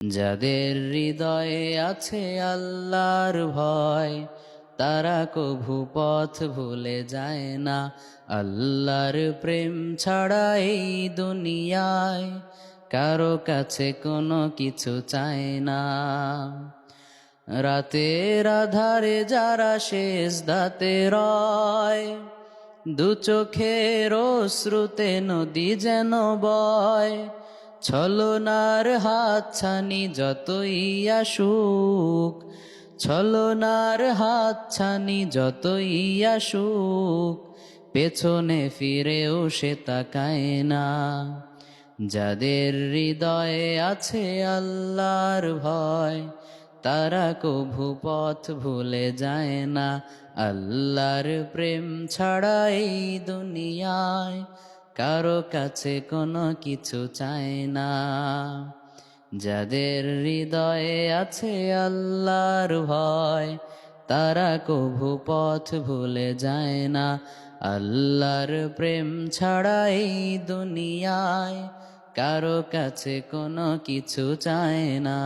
যাদের হৃদয়ে আছে আল্লাহর ভয়, তারা কভু পথ ভুলে যায় না। আল্লাহর প্রেম ছাড়া এই দুনিয়ায় কারো কাছে কোনো কিছু চায় না। রাতের আধারে যারা সেজদাতে রয়, দু চোখের অশ্রুতে নদী যেন বয়। ছলনার হাতছানি যতই আসুক, ছলনার হাতছানি যতই আসুক, পেছনে ফিরেও সে তাকায় না। যাদের হৃদয়ে আছে আল্লাহর ভয়, তারা কভু পথ ভুলে যায় না। আল্লাহর প্রেম ছাড়া এই দুনিয়ায় কারো কাছে কোনো কিছু চায় না। যাদের হৃদয়ে আছে আল্লাহর ভয়, তারা কভু পথ ভুলে যায় না। আল্লাহর প্রেম ছাড়া এই দুনিয়ায় কারো কাছে কোনো কিছু চায় না।